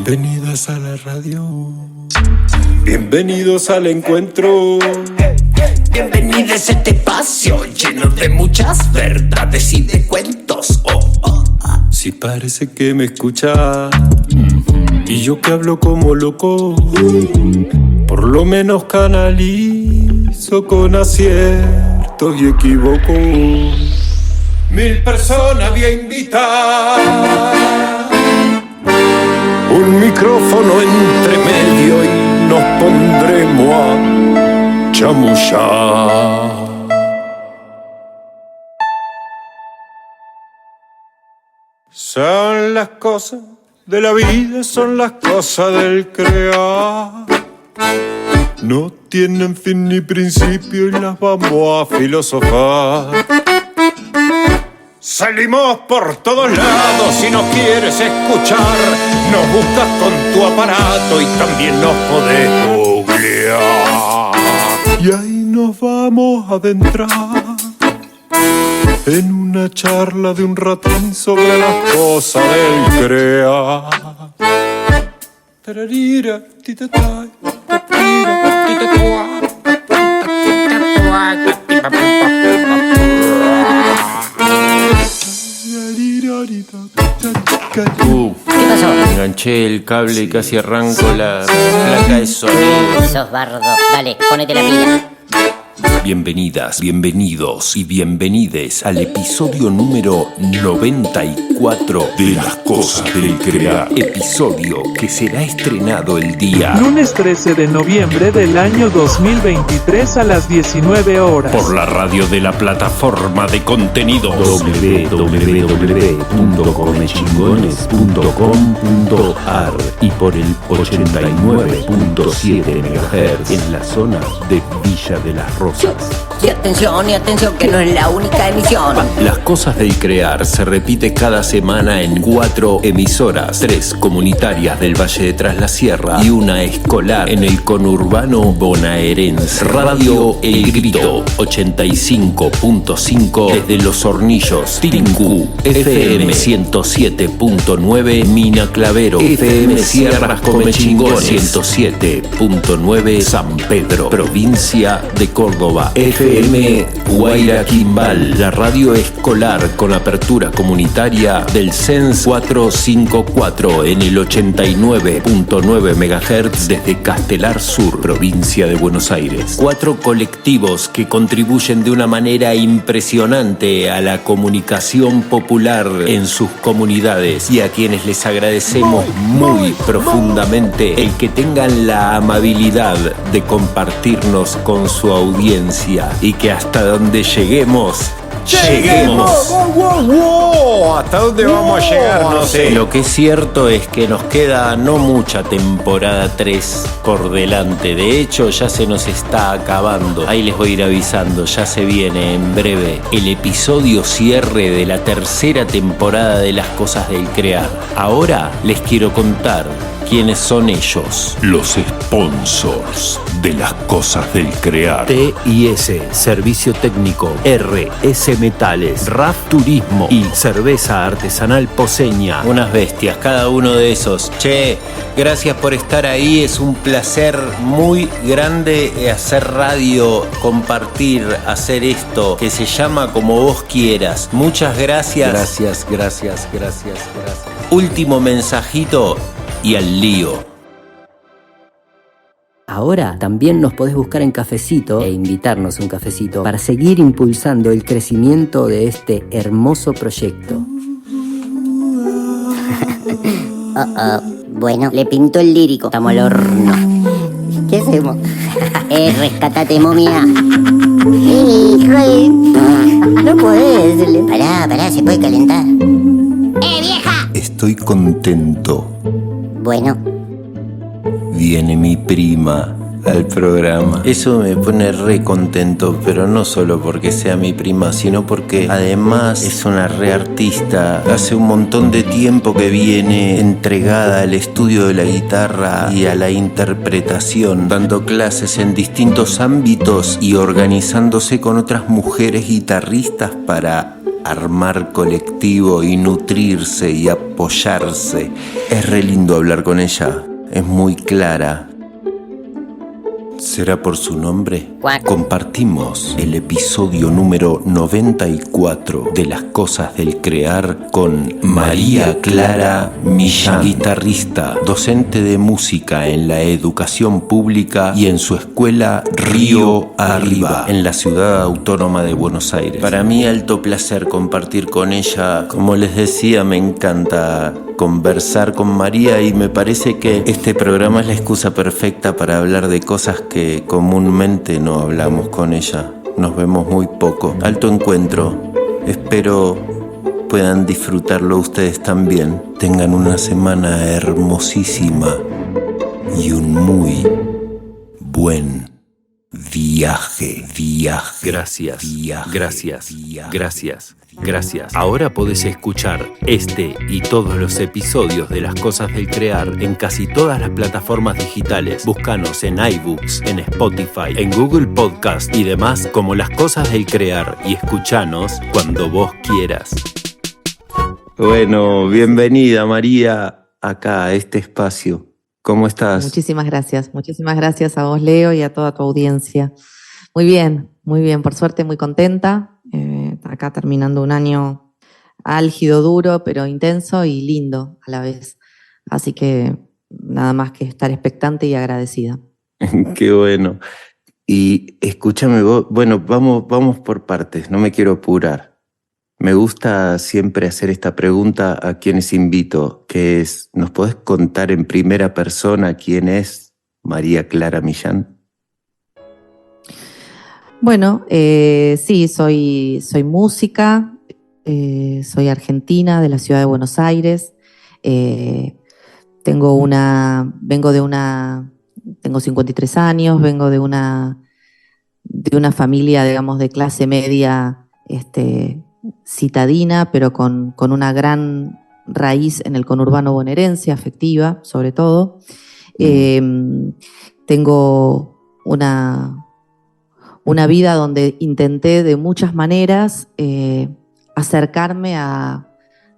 Bienvenidas a la radio. Bienvenidos al encuentro. Bienvenidos a este espacio lleno de muchas verdades y de cuentos. Si parece que me escuchas y yo que hablo como loco, por lo menos canalizo con aciertos y equivoco. 1000 personas voy a invitar, un micrófono entre medio y nos pondremos a chamullar. Son las cosas de la vida, son las cosas del crear. No tienen fin ni principio y las vamos a filosofar. Salimos por todos lados, si nos quieres escuchar, nos buscas con tu aparato y también nos podés googlear. Y ahí nos vamos a adentrar en una charla de un ratín sobre las cosas del crear. ¿Qué pasó? Enganché el cable y casi arranco la placa de sonido. Sos bardo. Dale, ponete la pila. Bienvenidas, bienvenidos y bienvenides al episodio número 94 de Las Cosas del Crear. Episodio que será estrenado el día lunes 13 de noviembre del año 2023 a las 19 horas. por la radio de la plataforma de contenidos www.comechingones.com.ar y por el 89.7 MHz en la zona de Villa de las Rosas. Y atención, que no es la única emisión. Las Cosas del Crear se repite cada semana en 4 emisoras, 3 comunitarias del Valle de Tras la Sierra y una escolar en el conurbano bonaerense. Radio El Grito 85.5 desde Los Hornillos, Tincú, FM 107.9 Mina Clavero, FM Sierras Comechingones 107.9 San Pedro, provincia de Córdoba, FM Guayraquimbal, la radio escolar con apertura comunitaria del CENS 454 en el 89.9 MHz desde Castelar Sur, provincia de Buenos Aires. 4 colectivos que contribuyen de una manera impresionante a la comunicación popular en sus comunidades y a quienes les agradecemos muy profundamente el que tengan la amabilidad de compartirnos con su audiencia y que hasta donde lleguemos. ¿Hasta dónde vamos a llegar? No sé. Lo que es cierto es que nos queda no mucha temporada 3 por delante. De hecho, ya se nos está acabando. Ahí les voy a ir avisando. Ya se viene en breve el episodio cierre de la tercera temporada de Las Cosas del Crear. Ahora les quiero contar quiénes son ellos. Los sponsors de Las Cosas del Crear. TIS, Servicio Técnico, RS Metales, RAF Turismo y Cerveza Artesanal Poseña. Unas bestias, cada uno de esos. Che, gracias por estar ahí. Es un placer muy grande hacer radio, compartir, hacer esto que se llama Como Vos Quieras. Muchas gracias. Gracias. Último mensajito y al lío. Ahora también nos podés buscar en Cafecito e invitarnos a un cafecito para seguir impulsando el crecimiento de este hermoso proyecto. Bueno, le pintó el lírico. Estamos al horno. ¿Qué hacemos? Rescatate, momia. Hijo, no podés decirle. Pará, se puede calentar. ¡Vieja! Estoy contento. Bueno. Viene mi prima al programa. Eso me pone re contento, pero no solo porque sea mi prima, sino porque además es una re artista. Hace un montón de tiempo que viene entregada al estudio de la guitarra y a la interpretación, dando clases en distintos ámbitos y organizándose con otras mujeres guitarristas para armar colectivo y nutrirse y apoyarse. Es re lindo hablar con ella, es muy clara. ¿Será por su nombre? Cuac. Compartimos el episodio número 94 de Las Cosas del Crear con María Clara Millán, guitarrista, docente de música en la educación pública y en su escuela Río Arriba, en la ciudad autónoma de Buenos Aires. Para mí, alto placer compartir con ella. Como les decía, me encanta conversar con María y me parece que este programa es la excusa perfecta para hablar de cosas que comúnmente no hablamos con ella. Nos vemos muy poco. Alto encuentro. Espero puedan disfrutarlo ustedes también. Tengan una semana hermosísima y un muy buen viaje. Gracias, gracias. Ahora podés escuchar este y todos los episodios de Las Cosas del Crear en casi todas las plataformas digitales. Búscanos en iBooks, en Spotify, en Google Podcast y demás como Las Cosas del Crear y escuchanos cuando vos quieras. Bueno, bienvenida María acá a este espacio. ¿Cómo estás? Muchísimas gracias a vos, Leo, y a toda tu audiencia. Muy bien, por suerte muy contenta. Acá terminando un año álgido, duro, pero intenso y lindo a la vez. Así que nada más que estar expectante y agradecida. Qué bueno. Y escúchame vos, bueno, vamos por partes, no me quiero apurar. Me gusta siempre hacer esta pregunta a quienes invito, que es, ¿nos podés contar en primera persona quién es María Clara Millán? Bueno, sí, soy música, soy argentina, de la ciudad de Buenos Aires. Tengo 53 años, vengo de una familia, digamos, de clase media, citadina, pero con una gran raíz en el conurbano bonaerense, afectiva, sobre todo. Tengo una vida donde intenté de muchas maneras acercarme a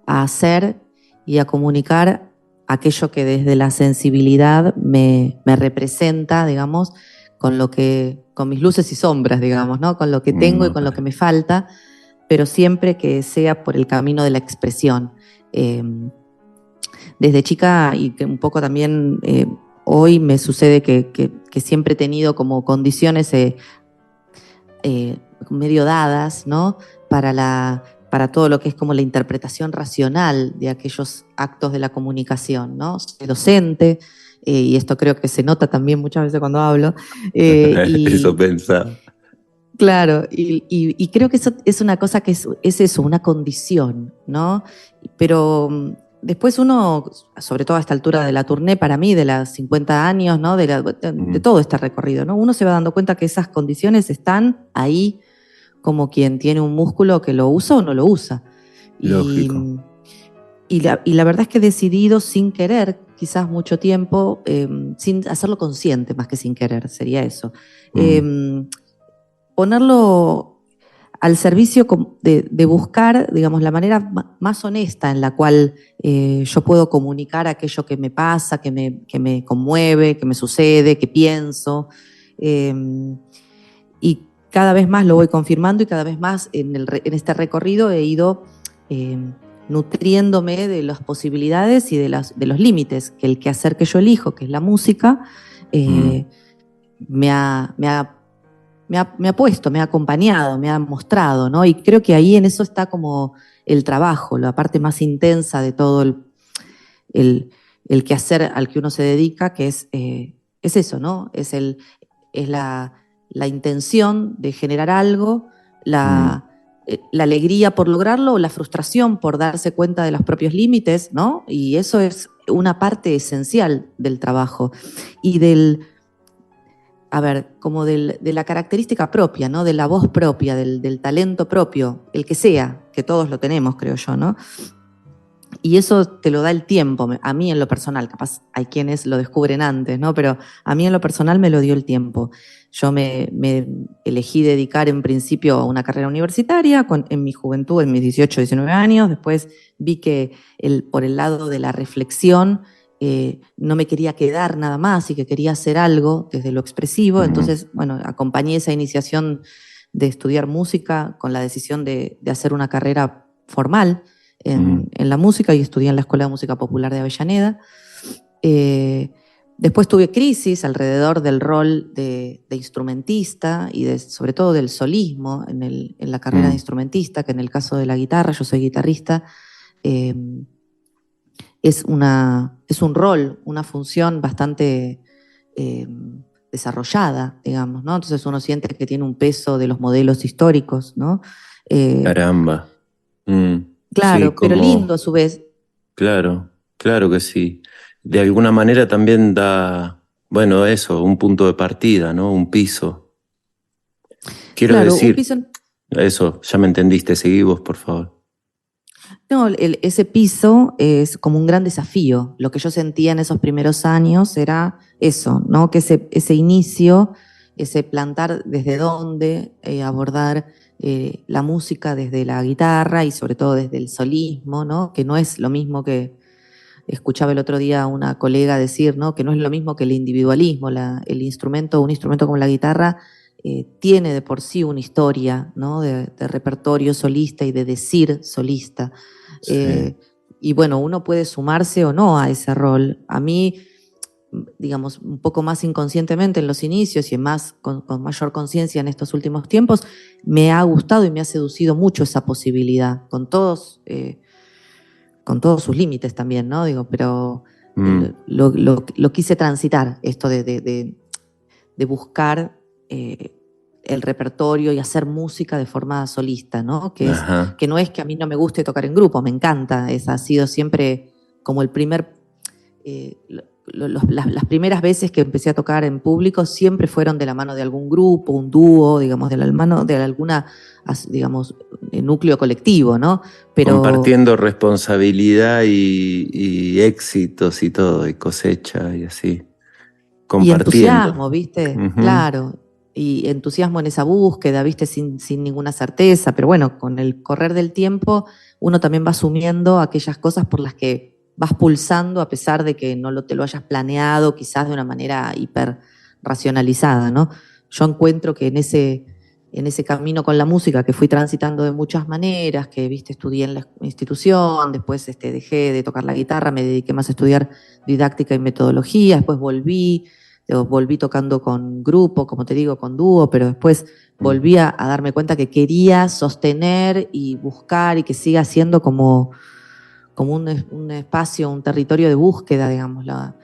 hacer y a comunicar aquello que desde la sensibilidad me representa, digamos, con mis luces y sombras, digamos, ¿no? Con lo que tengo y con lo que me falta, pero siempre que sea por el camino de la expresión. Desde chica, y que un poco también hoy me sucede que siempre he tenido como condiciones medio dadas, ¿no? Para todo lo que es como la interpretación racional de aquellos actos de la comunicación, ¿no? Soy docente, y esto creo que se nota también muchas veces cuando hablo. Eso pensaba. Claro, y creo que eso es una cosa que es eso, una condición, ¿no? Pero después uno, sobre todo a esta altura de la tournée, para mí, de los 50 años, ¿no? De todo este recorrido, ¿no? Uno se va dando cuenta que esas condiciones están ahí como quien tiene un músculo que lo usa o no lo usa. Lógico. Y la verdad es que he decidido sin querer, quizás mucho tiempo, sin hacerlo consciente más que sin querer, sería eso. Ponerlo al servicio de buscar, digamos, la manera más honesta en la cual yo puedo comunicar aquello que me pasa, que me conmueve, que me sucede, que pienso. Y cada vez más lo voy confirmando, y cada vez más en este recorrido he ido nutriéndome de las posibilidades y de los límites que el quehacer que yo elijo, que es la música, me ha puesto, me ha acompañado, me ha mostrado, ¿no? Y creo que ahí en eso está como el trabajo, la parte más intensa de todo el quehacer al que uno se dedica, que es eso, ¿no? Es la intención de generar algo, la alegría por lograrlo o la frustración por darse cuenta de los propios límites, ¿no? Y eso es una parte esencial del trabajo y como de la característica propia, ¿no? De la voz propia, del talento propio, el que sea, que todos lo tenemos, creo yo, ¿no? Y eso te lo da el tiempo. A mí en lo personal, capaz hay quienes lo descubren antes, ¿no? Pero a mí en lo personal me lo dio el tiempo. Yo me elegí dedicar en principio a una carrera universitaria en mi juventud, en mis 18, 19 años. Después vi que por el lado de la reflexión no me quería quedar nada más y que quería hacer algo desde lo expresivo. Entonces, bueno, acompañé esa iniciación de estudiar música con la decisión de hacer una carrera formal en la música y estudié en la Escuela de Música Popular de Avellaneda. Después tuve crisis alrededor del rol de instrumentista y sobre todo del solismo en la carrera de instrumentista, que en el caso de la guitarra, yo soy guitarrista, es un rol, una función bastante desarrollada, digamos, ¿no? Entonces uno siente que tiene un peso de los modelos históricos, ¿no? Caramba. Claro, Sí, pero lindo a su vez. Claro, claro que sí. De alguna manera también da, bueno, eso, un punto de partida, ¿no? Un piso. Quiero Claro, decir, un piso. eso, ya me entendiste, seguí vos, por favor. No, ese piso es como un gran desafío. Lo que yo sentía en esos primeros años era eso, ¿no? Que ese inicio, ese plantar desde dónde abordar la música desde la guitarra y sobre todo desde el solismo, ¿no? Que no es lo mismo que escuchaba el otro día a una colega decir, ¿no? Que no es lo mismo que el individualismo. Un instrumento como la guitarra tiene de por sí una historia, ¿no? de repertorio solista y de decir solista. Sí. Y bueno, uno puede sumarse o no a ese rol. A mí, digamos, un poco más inconscientemente en los inicios y con mayor conciencia en estos últimos tiempos, me ha gustado y me ha seducido mucho esa posibilidad, con todos sus límites también, ¿no? Digo, pero lo quise transitar, esto de buscar el repertorio y hacer música de forma solista, ¿no? Que no es que a mí no me guste tocar en grupo, me encanta, ha sido siempre como el primer... las primeras veces que empecé a tocar en público siempre fueron de la mano de algún grupo, un dúo, digamos, de la mano de alguna, digamos, núcleo colectivo, ¿no? Pero compartiendo responsabilidad y éxitos y todo, y cosecha y así. y Compartiendo. entusiasmo, ¿viste? Claro. Y entusiasmo en esa búsqueda, ¿viste? Sin ninguna certeza. Pero bueno, con el correr del tiempo, uno también va asumiendo aquellas cosas por las que vas pulsando a pesar de que no te lo hayas planeado, quizás de una manera hiper racionalizada, ¿no? Yo encuentro que en ese camino con la música que fui transitando de muchas maneras, que, ¿viste? Estudié en la institución, después dejé de tocar la guitarra, me dediqué más a estudiar didáctica y metodología, después volví tocando con grupo, como te digo, con dúo, pero después volví a darme cuenta que quería sostener y buscar y que siga siendo como un espacio, un territorio de búsqueda, digamos, la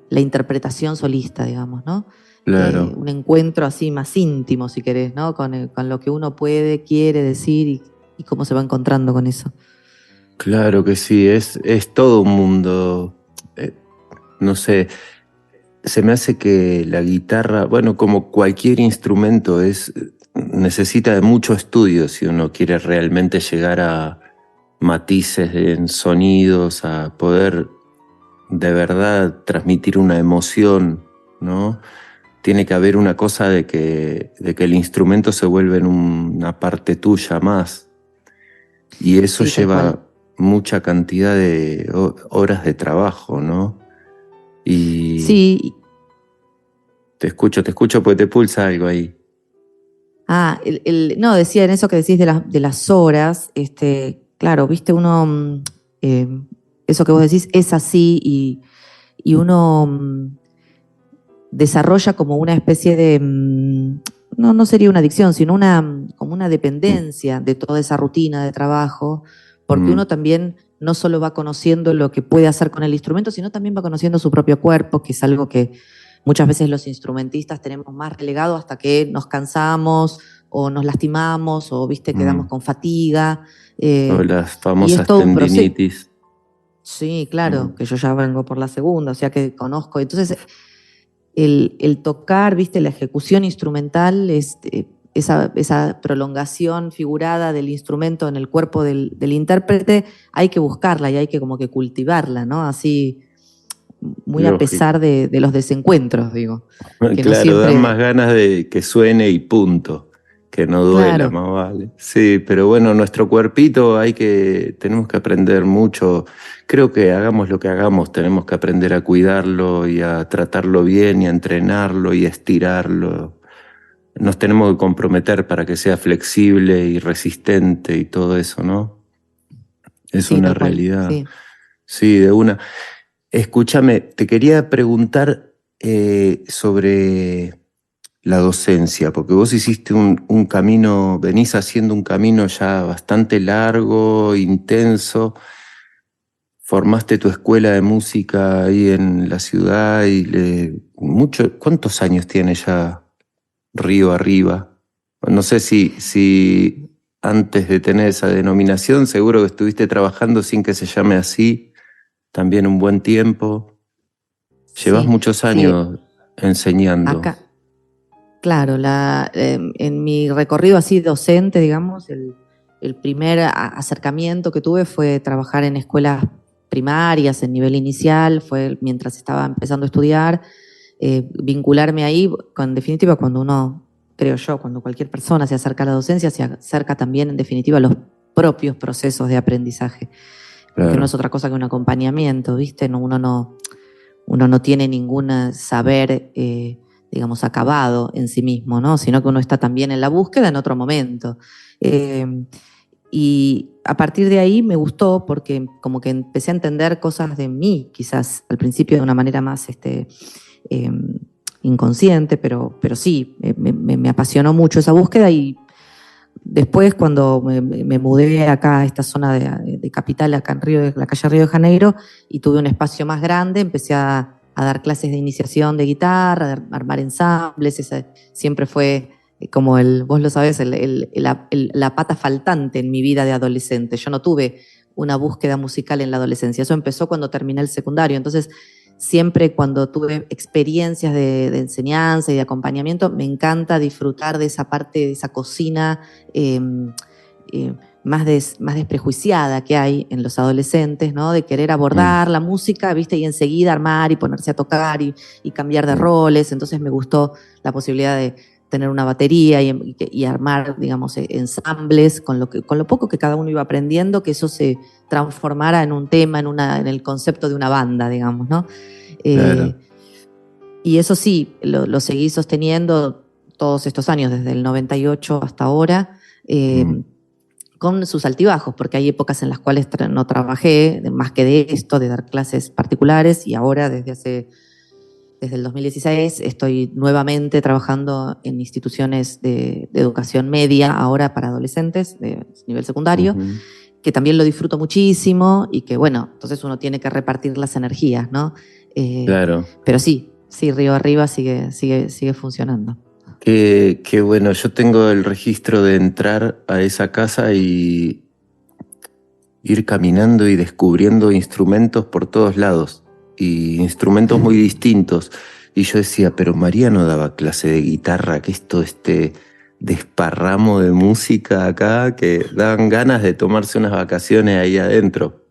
interpretación solista, digamos, ¿no? Claro. Un encuentro así más íntimo, si querés, ¿no? Con lo que uno quiere decir y cómo se va encontrando con eso. Claro que sí, es todo un mundo. No sé, se me hace que la guitarra, bueno, como cualquier instrumento, necesita de mucho estudio si uno quiere realmente llegar a matices en sonidos, a poder de verdad transmitir una emoción, ¿no? Tiene que haber una cosa de que el instrumento se vuelve en una parte tuya más. Y eso Sí, lleva mucha cantidad de horas de trabajo, ¿no? Y sí. te escucho porque te pulsa algo ahí. No, decía en eso que decís de las horas, claro, viste, uno, eso que vos decís es así y uno desarrolla como una especie de, no sería una adicción, sino como una dependencia de toda esa rutina de trabajo, porque uno también no solo va conociendo lo que puede hacer con el instrumento, sino también va conociendo su propio cuerpo, que es algo que muchas veces los instrumentistas tenemos más relegado hasta que nos cansamos o nos lastimamos o, viste, quedamos con fatiga. O las famosas tendinitis. Sí, claro, que yo ya vengo por la segunda, o sea que conozco. Entonces, el tocar, viste, la ejecución instrumental esa prolongación figurada del instrumento en el cuerpo del intérprete, hay que buscarla y hay que como que cultivarla, ¿no? Así, muy Lógico. a pesar de los desencuentros, digo. Que Claro, no siempre... dan más ganas de que suene y punto, que no duela, Claro. más vale. Sí, pero bueno, nuestro cuerpito tenemos que aprender mucho. Creo que hagamos lo que hagamos, tenemos que aprender a cuidarlo y a tratarlo bien y a entrenarlo y a estirarlo. Nos tenemos que comprometer para que sea flexible y resistente y todo eso, ¿no? Es Sí, una tal cual, realidad. sí. Sí, de una. Escúchame, te quería preguntar sobre la docencia, porque vos hiciste un camino, venís haciendo un camino ya bastante largo, intenso. Formaste tu escuela de música ahí en la ciudad y ¿cuántos años tiene ya Río Arriba? No sé si antes de tener esa denominación, seguro que estuviste trabajando sin que se llame así, también un buen tiempo. Llevas Sí, muchos sí, años enseñando. acá, claro, en mi recorrido así docente, digamos, el primer acercamiento que tuve fue trabajar en escuelas primarias, en nivel inicial, fue mientras estaba empezando a estudiar, vincularme ahí, en definitiva, cuando uno, creo yo, cuando cualquier persona se acerca a la docencia, se acerca también, en definitiva, a los propios procesos de aprendizaje, porque Claro. no es otra cosa que un acompañamiento, ¿viste? Uno no tiene ningún saber, digamos, acabado en sí mismo, ¿no? Sino que uno está también en la búsqueda en otro momento. Y a partir de ahí me gustó porque como que empecé a entender cosas de mí, quizás al principio de una manera más inconsciente, pero sí, me apasionó mucho esa búsqueda y después cuando me mudé acá a esta zona de capital, acá en la calle Río de Janeiro, y tuve un espacio más grande, empecé a dar clases de iniciación de guitarra, de armar ensambles, siempre fue como vos lo sabés, la pata faltante en mi vida de adolescente. Yo no tuve una búsqueda musical en la adolescencia, eso empezó cuando terminé el secundario, entonces siempre cuando tuve experiencias de enseñanza y de acompañamiento, me encanta disfrutar de esa parte, de esa cocina más desprejuiciada que hay en los adolescentes, ¿no? De querer abordar la música, ¿viste? Y enseguida armar y ponerse a tocar y cambiar de roles. Entonces me gustó la posibilidad de tener una batería y armar, digamos, ensambles con lo poco que cada uno iba aprendiendo, que eso se transformara en un tema, en el concepto de una banda, digamos, ¿no? Claro. Y eso sí, lo seguí sosteniendo todos estos años, desde el 98 hasta ahora, con sus altibajos, porque hay épocas en las cuales no trabajé más que de esto, de dar clases particulares, y ahora desde el 2016 estoy nuevamente trabajando en instituciones de educación media, ahora para adolescentes de nivel secundario, que también lo disfruto muchísimo y que, bueno, entonces uno tiene que repartir las energías, ¿no? Claro. Pero sí, Río Arriba sigue funcionando. Qué bueno, yo tengo el registro de entrar a esa casa y ir caminando y descubriendo instrumentos por todos lados, y instrumentos muy distintos. Y yo decía, pero María no daba clase de guitarra, que esto desparramo de música acá, que daban ganas de tomarse unas vacaciones ahí adentro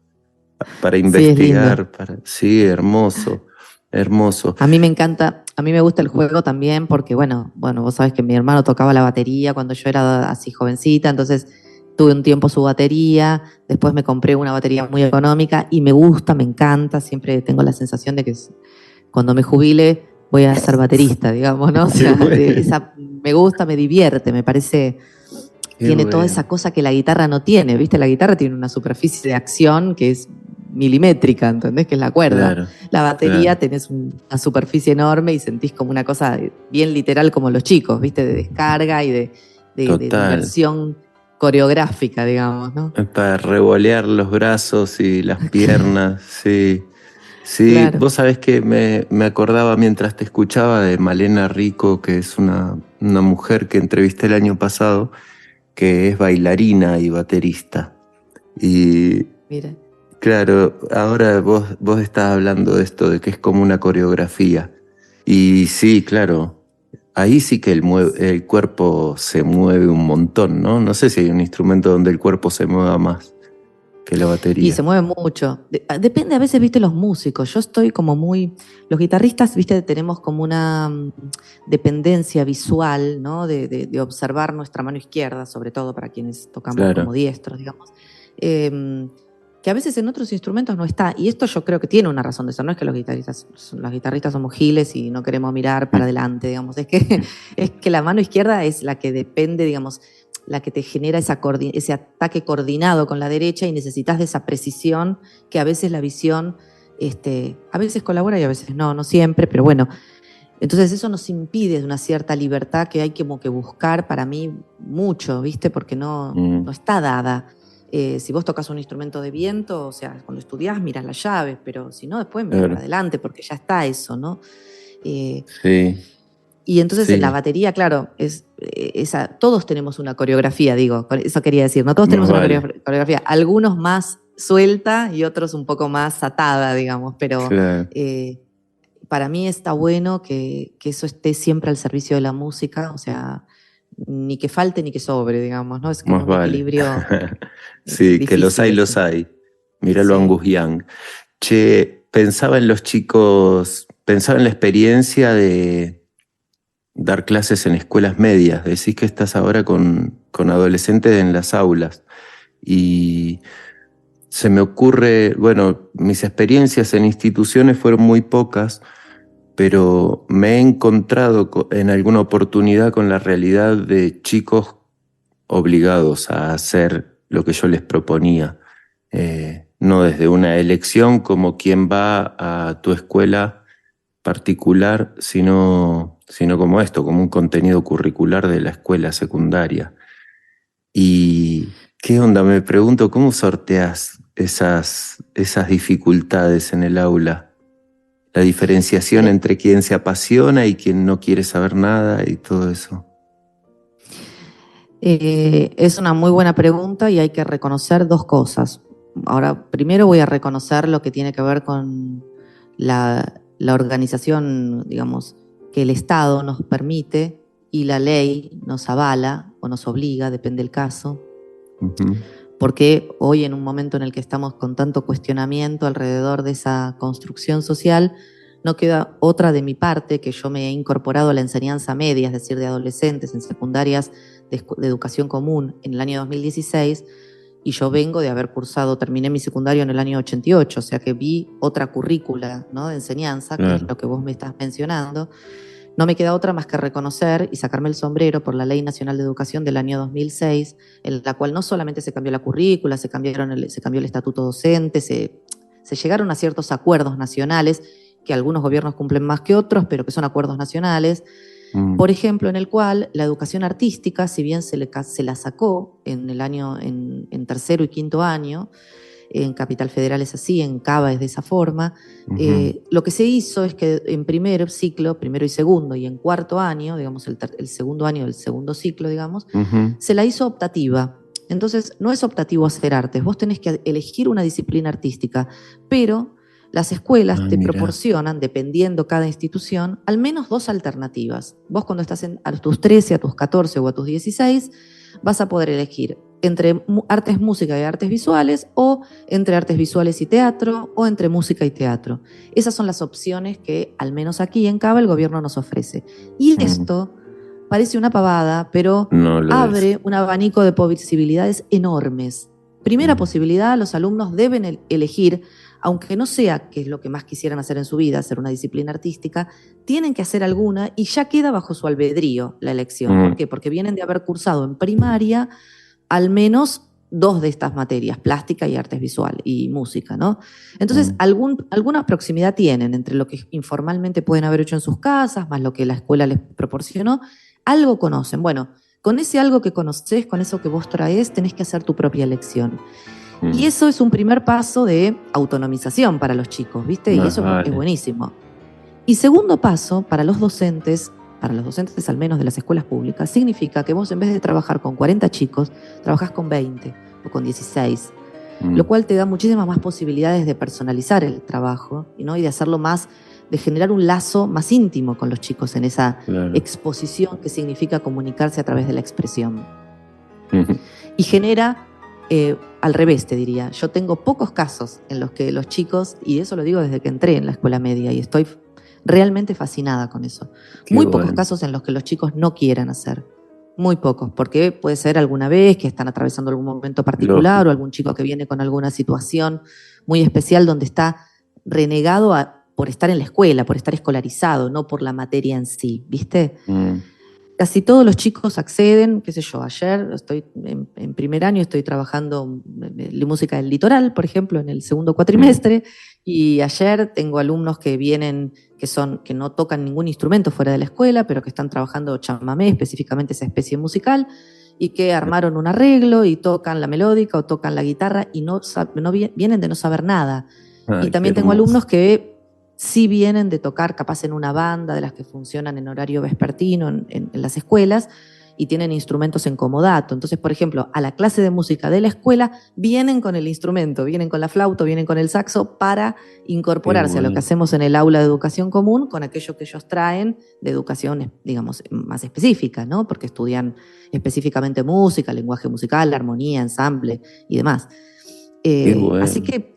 para investigar. Sí, hermoso, hermoso. A mí me encanta, a mí me gusta el juego también porque, bueno, vos sabés que mi hermano tocaba la batería cuando yo era así jovencita, entonces tuve un tiempo su batería, después me compré una batería muy económica y me gusta, me encanta, siempre tengo la sensación de que cuando me jubile voy a ser baterista, digamos, ¿no? O sea, me gusta, me divierte, me parece, tiene toda esa cosa que la guitarra no tiene, ¿viste? La guitarra tiene una superficie de acción que es milimétrica, ¿entendés? Que es la cuerda. Claro, la batería tenés una superficie enorme y sentís como una cosa bien literal como los chicos, ¿viste? De descarga y de diversión coreográfica, digamos, ¿no? Para revolear los brazos y las piernas, sí. Sí, claro. Vos sabés que me acordaba mientras te escuchaba de Malena Rico, que es una mujer que entrevisté el año pasado, que es bailarina y baterista. Y mira, claro, ahora vos estás hablando de esto, de que es como una coreografía. Y sí, claro, ahí sí que el cuerpo se mueve un montón, ¿no? No sé si hay un instrumento donde el cuerpo se mueva más que la batería. Y se mueve mucho. Depende a veces, viste, los músicos. Yo estoy como muy... Los guitarristas, viste, tenemos como una dependencia visual, ¿no? De observar nuestra mano izquierda, sobre todo para quienes tocamos como diestros, digamos. Que a veces en otros instrumentos no está. Y esto yo creo que tiene una razón de ser. No es que los guitarristas somos giles y no queremos mirar para adelante, digamos. Es que la mano izquierda es la que depende, digamos, la que te genera ese ataque coordinado con la derecha y necesitas de esa precisión que a veces la visión a veces colabora y a veces no siempre, pero bueno. Entonces eso nos impide una cierta libertad que hay como que buscar para mí mucho, ¿viste? Porque no está dada. Si vos tocas un instrumento de viento, o sea, cuando estudiás miras las llaves, pero si no, después miras para adelante porque ya está eso, ¿no? Sí. Y entonces en la batería, claro, todos tenemos una coreografía, digo, eso quería decir, ¿no? Todos tenemos una coreografía, algunos más suelta y otros un poco más atada, digamos, pero para mí está bueno que eso esté siempre al servicio de la música, o sea, ni que falte ni que sobre, digamos, ¿no? Es como un equilibrio. Sí, que los hay. Míralo a Angus Young. Che, pensaba en los chicos, pensaba en la experiencia de dar clases en escuelas medias. Decís que estás ahora con adolescentes en las aulas. Y se me ocurre, bueno, mis experiencias en instituciones fueron muy pocas, pero me he encontrado en alguna oportunidad con la realidad de chicos obligados a hacer lo que yo les proponía. No desde una elección como quien va a tu escuela particular, sino como esto, como un contenido curricular de la escuela secundaria. ¿Y qué onda? Me pregunto, ¿cómo sorteas esas dificultades en el aula? La diferenciación entre quien se apasiona y quien no quiere saber nada y todo eso. Es una muy buena pregunta y hay que reconocer dos cosas. Ahora, primero voy a reconocer lo que tiene que ver con la organización, digamos, que el Estado nos permite y la ley nos avala o nos obliga, depende del caso. Uh-huh. Porque hoy, en un momento en el que estamos con tanto cuestionamiento alrededor de esa construcción social, no queda otra de mi parte que yo me he incorporado a la enseñanza media, es decir, de adolescentes en secundarias de educación común en el año 2016, y yo vengo de haber terminé mi secundario en el año 88, o sea que vi otra currícula, ¿no?, de enseñanza, que es lo que vos me estás mencionando. No me queda otra más que reconocer y sacarme el sombrero por la Ley Nacional de Educación del año 2006, en la cual no solamente se cambió la currícula, se cambió el estatuto docente, se llegaron a ciertos acuerdos nacionales, que algunos gobiernos cumplen más que otros, pero que son acuerdos nacionales. Por ejemplo, en el cual la educación artística, si bien se la sacó en tercero y quinto año, en Capital Federal es así, en Cava es de esa forma, lo que se hizo es que en primer ciclo, primero y segundo, y en cuarto año, digamos el segundo año del segundo ciclo, digamos, se la hizo optativa. Entonces, no es optativo hacer artes, vos tenés que elegir una disciplina artística, pero las escuelas te proporcionan, dependiendo cada institución, al menos dos alternativas. Vos cuando estás a tus 13, a tus 14 o a tus 16, vas a poder elegir entre artes, música y artes visuales, o entre artes visuales y teatro, o entre música y teatro. Esas son las opciones que, al menos aquí en Cava, el gobierno nos ofrece. Y esto parece una pavada, pero abre un abanico de posibilidades enormes. Primera posibilidad, los alumnos deben elegir, aunque no sea que es lo que más quisieran hacer en su vida, hacer una disciplina artística, tienen que hacer alguna y ya queda bajo su albedrío la elección. ¿Por qué? Porque vienen de haber cursado en primaria al menos 2 de estas materias, plástica y artes visual y música, ¿no? Entonces, alguna proximidad tienen entre lo que informalmente pueden haber hecho en sus casas, más lo que la escuela les proporcionó. Algo conocen. Bueno, con ese algo que conocés, con eso que vos traés, tenés que hacer tu propia elección. Y eso es un primer paso de autonomización para los chicos, ¿viste? Y eso es buenísimo. Y segundo paso, para los docentes al menos de las escuelas públicas, significa que vos, en vez de trabajar con 40 chicos, trabajás con 20 o con 16, lo cual te da muchísimas más posibilidades de personalizar el trabajo, ¿no? Y de hacerlo más de generar un lazo más íntimo con los chicos en esa Claro. exposición que significa comunicarse a través de la expresión. Ujú. Y genera, al revés te diría, yo tengo pocos casos en los que los chicos, y eso lo digo desde que entré en la escuela media y estoy realmente fascinada con eso, Qué muy pocos bueno. casos en los que los chicos no quieran hacer. Muy pocos, porque puede ser alguna vez que están atravesando algún momento particular Lógico. o algún chico que viene con alguna situación muy especial donde está renegado por estar en la escuela, por estar escolarizado, no por la materia en sí, ¿viste? Casi todos los chicos acceden, qué sé yo, ayer estoy en primer año, estoy trabajando en música del litoral, por ejemplo, en el segundo cuatrimestre, y ayer tengo alumnos que vienen, que no tocan ningún instrumento fuera de la escuela, pero que están trabajando chamamé, específicamente esa especie musical, y que armaron un arreglo y tocan la melódica o tocan la guitarra y vienen de no saber nada. Ay, Y también qué tengo hermoso. alumnos que sí vienen de tocar capaz en una banda de las que funcionan en horario vespertino en las escuelas y tienen instrumentos en comodato. Entonces, por ejemplo, a la clase de música de la escuela vienen con el instrumento, vienen con la flauta, vienen con el saxo para incorporarse a lo que hacemos en el aula de educación común con aquello que ellos traen de educación, digamos, más específica, ¿no? Porque estudian específicamente música, lenguaje musical, armonía, ensamble y demás. Bueno. Así que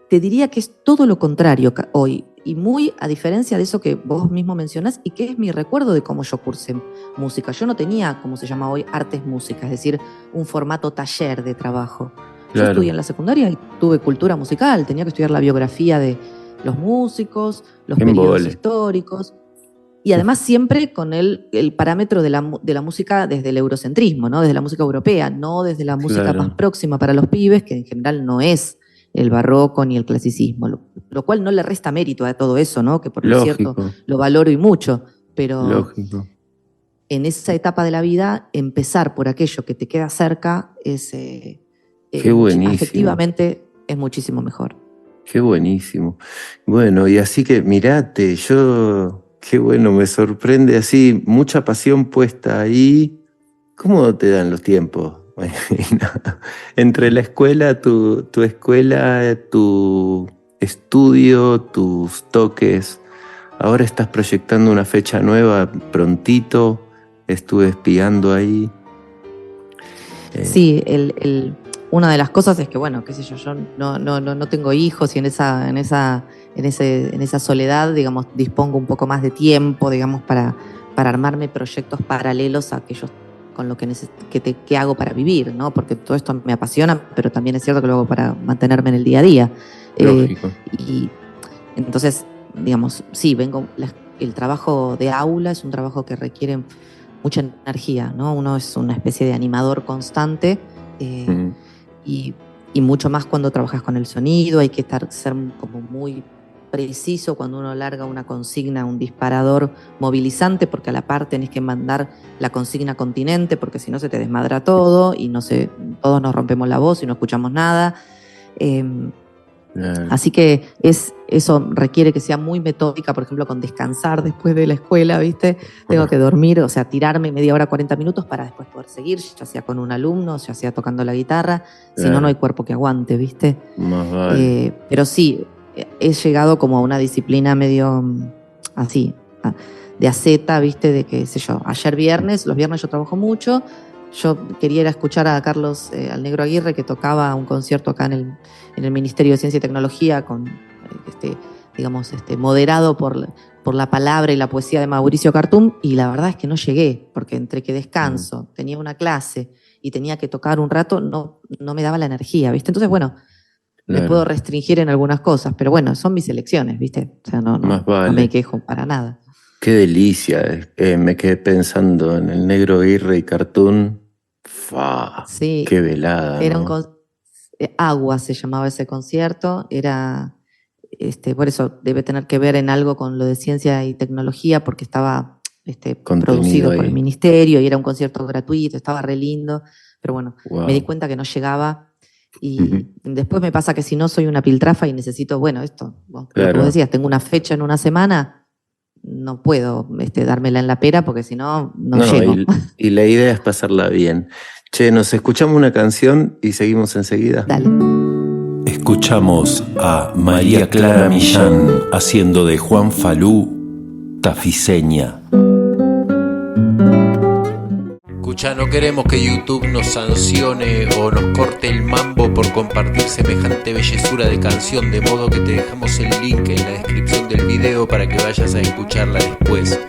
te diría que es todo lo contrario hoy, y muy a diferencia de eso que vos mismo mencionás y que es mi recuerdo de cómo yo cursé música. Yo no tenía, como se llama hoy, artes músicas, es decir, un formato taller de trabajo. Yo Claro. estudié en la secundaria y tuve cultura musical, tenía que estudiar la biografía de los músicos, los Qué periodos embole. históricos, y además siempre con el parámetro de la música desde el eurocentrismo, ¿no? Desde la música europea, no desde la música Claro. más próxima para los pibes, que en general no es el barroco ni el clasicismo, lo cual no le resta mérito a todo eso, ¿no? Que por cierto Lógico. lo valoro y mucho, pero Lógico. en esa etapa de la vida, empezar por aquello que te queda cerca es Qué buenísimo. afectivamente es muchísimo mejor. Qué buenísimo. Bueno, y así que mirate, qué bueno, me sorprende así, mucha pasión puesta ahí. ¿Cómo te dan los tiempos? Entre la escuela, tu escuela, tu estudio, tus toques. Ahora estás proyectando una fecha nueva prontito. Estuve espiando ahí. Sí, una de las cosas es que, bueno, qué sé yo no tengo hijos y en esa soledad, digamos, dispongo un poco más de tiempo, digamos, para armarme proyectos paralelos a aquellos con lo que hago para vivir, ¿no? Porque todo esto me apasiona, pero también es cierto que lo hago para mantenerme en el día a día. Lógico. Y entonces, digamos, sí, el trabajo de aula es un trabajo que requiere mucha energía, ¿no? Uno es una especie de animador constante y mucho más cuando trabajas con el sonido, hay que ser como muy preciso cuando uno larga una consigna, un disparador movilizante, porque a la par tenés que mandar la consigna continente, porque si no se te desmadra todo y todos nos rompemos la voz y no escuchamos nada. Claro. Así que eso requiere que sea muy metódica, por ejemplo, con descansar después de la escuela, ¿viste? Tengo que dormir, o sea, tirarme media hora, 40 minutos para después poder seguir, ya sea con un alumno, ya sea tocando la guitarra, si no hay cuerpo que aguante, ¿viste? Más vale. Pero sí, he llegado como a una disciplina medio así, de asceta, ¿viste? De que, sé yo, los viernes yo trabajo mucho. Yo quería ir a escuchar a Carlos, al Negro Aguirre, que tocaba un concierto acá en el Ministerio de Ciencia y Tecnología, moderado por la palabra y la poesía de Mauricio Cartum, y la verdad es que no llegué, porque entre que descanso, tenía una clase y tenía que tocar un rato, no me daba la energía, ¿viste? Entonces, bueno, me puedo restringir en algunas cosas, pero bueno, son mis elecciones, ¿viste? O sea, Más vale. No me quejo para nada. Qué delicia. Me quedé pensando en el Negro Aguirre y Cartoon. Sí, Qué velada, era ¿no? Agua se llamaba ese concierto, era, por eso debe tener que ver en algo con lo de ciencia y tecnología, porque estaba producido por el ministerio y era un concierto gratuito, estaba re lindo, pero bueno, me di cuenta que no llegaba. Y después me pasa que si no soy una piltrafa y necesito, bueno, lo que vos decías, tengo una fecha en una semana, no puedo dármela en la pera porque si no llego. Y la idea es pasarla bien. Che, nos escuchamos una canción y seguimos enseguida. Dale. Escuchamos a María Clara Millán haciendo de Juan Falú Tafiseña. Escuchá, no queremos que YouTube nos sancione o nos corte el mambo por compartir semejante bellezura de canción, de modo que te dejamos el link en la descripción del video para que vayas a escucharla después.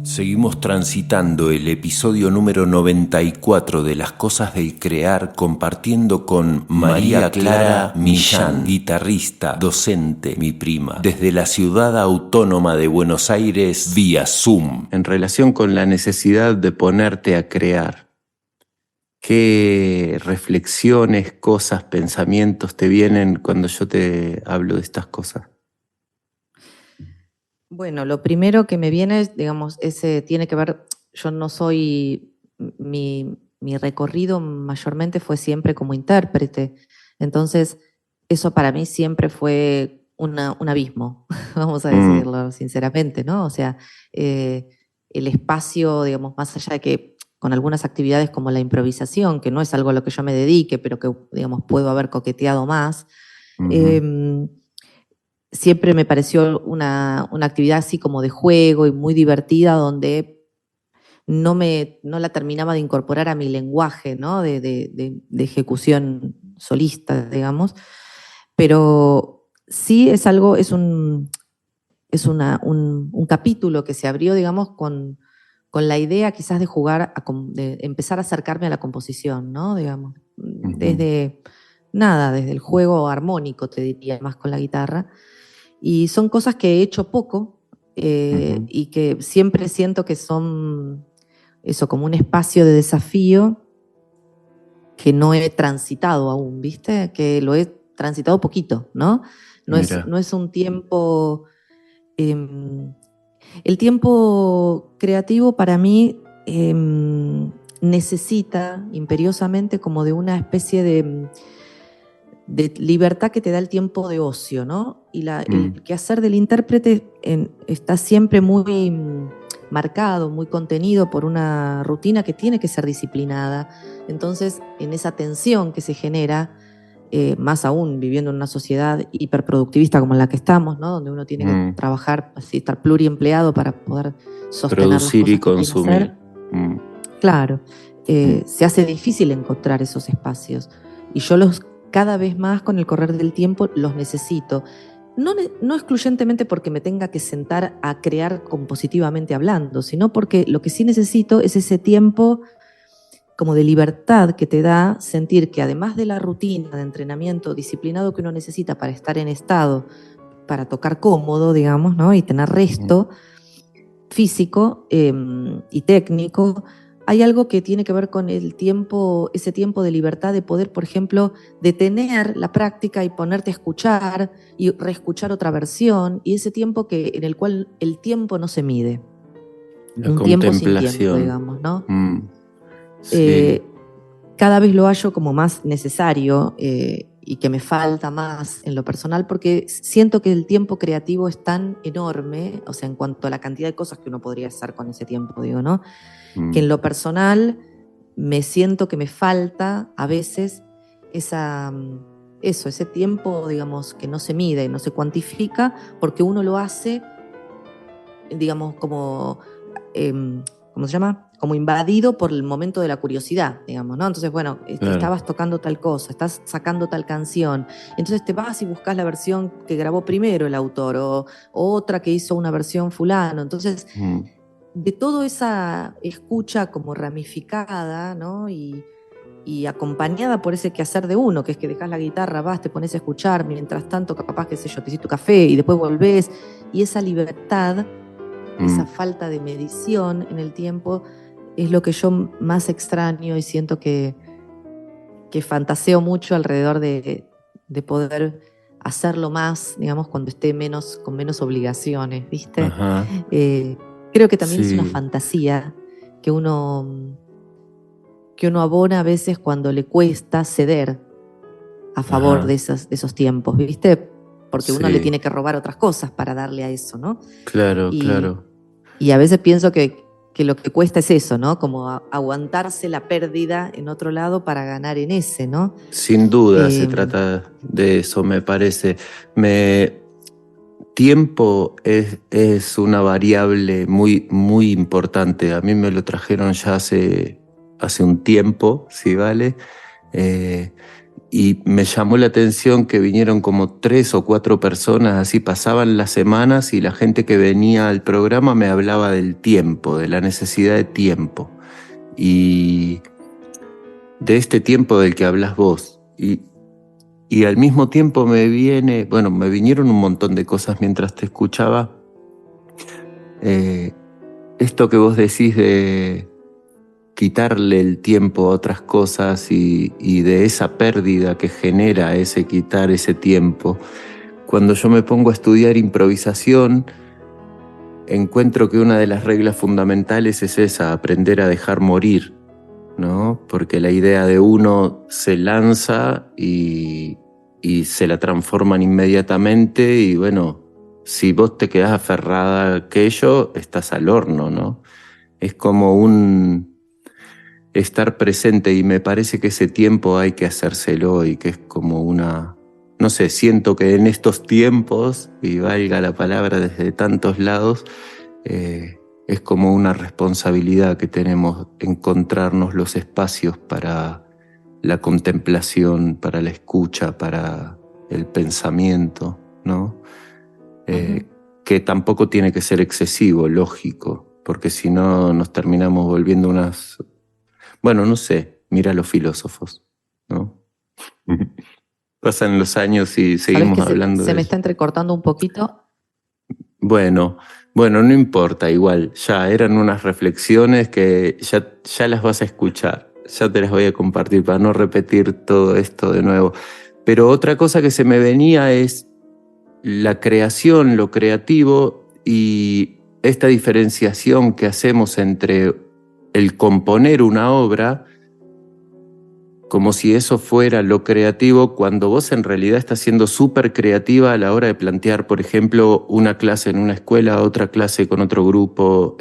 Seguimos transitando el episodio número 94 de Las Cosas del Crear, compartiendo con María Clara Millán, guitarrista, docente, mi prima, desde la ciudad autónoma de Buenos Aires vía Zoom. En relación con la necesidad de ponerte a crear, ¿qué reflexiones, cosas, pensamientos te vienen cuando yo te hablo de estas cosas? Bueno, lo primero que me viene, digamos, tiene que ver, yo no soy, mi recorrido mayormente fue siempre como intérprete, entonces eso para mí siempre fue un abismo, vamos a decirlo sinceramente, ¿no? O sea, el espacio, digamos, más allá de que con algunas actividades como la improvisación, que no es algo a lo que yo me dedique, pero que, digamos, puedo haber coqueteado más, siempre me pareció una actividad así como de juego y muy divertida, donde no la terminaba de incorporar a mi lenguaje, ¿no? de ejecución solista, digamos. Pero sí es algo, es un capítulo que se abrió, digamos, con la idea quizás de jugar, de empezar a acercarme a la composición, ¿no? Digamos, desde el juego armónico, te diría, más con la guitarra. Y son cosas que he hecho poco y que siempre siento que son eso, como un espacio de desafío que no he transitado aún, ¿viste? Que lo he transitado poquito, ¿no? No es un tiempo... el tiempo creativo para mí necesita imperiosamente como de una especie de libertad que te da el tiempo de ocio, ¿no? Y el quehacer del intérprete está siempre muy marcado, muy contenido por una rutina que tiene que ser disciplinada. Entonces, en esa tensión que se genera, más aún viviendo en una sociedad hiperproductivista como la que estamos, ¿no? Donde uno tiene que trabajar, así, estar pluriempleado para poder sostener producir las y consumir. Claro, se hace difícil encontrar esos espacios. Y yo cada vez más con el correr del tiempo los necesito. No excluyentemente porque me tenga que sentar a crear compositivamente hablando, sino porque lo que sí necesito es ese tiempo como de libertad que te da sentir que además de la rutina de entrenamiento disciplinado que uno necesita para estar en estado, para tocar cómodo, digamos, ¿no? Y tener resto físico y técnico, hay algo que tiene que ver con el tiempo, ese tiempo de libertad de poder, por ejemplo, detener la práctica y ponerte a escuchar y reescuchar otra versión, y ese tiempo en el cual el tiempo no se mide. Un tiempo sin tiempo, digamos, ¿no? Cada vez lo hallo como más necesario y que me falta más en lo personal, porque siento que el tiempo creativo es tan enorme, o sea, en cuanto a la cantidad de cosas que uno podría hacer con ese tiempo, digo, ¿no? Que en lo personal me siento que me falta a veces ese tiempo, digamos, que no se mide, no se cuantifica, porque uno lo hace, digamos, como, ¿cómo se llama? Como invadido por el momento de la curiosidad, digamos, ¿no? Entonces, bueno, estabas tocando tal cosa, estás sacando tal canción, entonces te vas y buscas la versión que grabó primero el autor, o otra que hizo una versión fulano, entonces... De toda esa escucha como ramificada, ¿no? Y acompañada por ese quehacer de uno, que es que dejas la guitarra, vas, te pones a escuchar, mientras tanto, capaz, qué sé yo, te hiciste tu café y después volvés, y esa libertad, esa falta de medición en el tiempo, es lo que yo más extraño y siento que fantaseo mucho alrededor de poder hacerlo más, digamos, cuando esté con menos obligaciones, ¿viste? Creo que también es una fantasía que uno abona a veces cuando le cuesta ceder a favor de esos tiempos, ¿viste? Porque uno le tiene que robar otras cosas para darle a eso, ¿no? Claro. Y a veces pienso que que lo que cuesta es eso, ¿no? Como aguantarse la pérdida en otro lado para ganar en ese, ¿no? Sin duda se trata de eso, me parece. Tiempo es una variable muy, muy importante. A mí me lo trajeron ya hace un tiempo, ¿sí vale? Y me llamó la atención que vinieron como 3 o 4 personas, así pasaban las semanas y la gente que venía al programa me hablaba del tiempo, de la necesidad de tiempo. Y de este tiempo del que hablas vos. Y al mismo tiempo me vinieron un montón de cosas mientras te escuchaba. Esto que vos decís de quitarle el tiempo a otras cosas y de esa pérdida que genera ese quitar ese tiempo. Cuando yo me pongo a estudiar improvisación, encuentro que una de las reglas fundamentales es esa, aprender a dejar morir, ¿no? Porque la idea de uno se lanza y se la transforman inmediatamente y bueno, si vos te quedás aferrada a aquello, estás al horno, ¿no? Es como un estar presente y me parece que ese tiempo hay que hacérselo y que es como una... No sé, siento que en estos tiempos, y valga la palabra desde tantos lados, es como una responsabilidad que tenemos encontrarnos los espacios para la contemplación, para la escucha, para el pensamiento, ¿no? Que tampoco tiene que ser excesivo, lógico, porque si no nos terminamos volviendo unas... Bueno, no sé, mira a los filósofos, ¿no? Pasan los años y seguimos hablando de se me está entrecortando un poquito. Bueno, no importa, igual, ya eran unas reflexiones que ya las vas a escuchar, ya te las voy a compartir para no repetir todo esto de nuevo. Pero otra cosa que se me venía es la creación, lo creativo y esta diferenciación que hacemos entre el componer una obra como si eso fuera lo creativo, cuando vos en realidad estás siendo súper creativa a la hora de plantear, por ejemplo, una clase en una escuela, otra clase con otro grupo,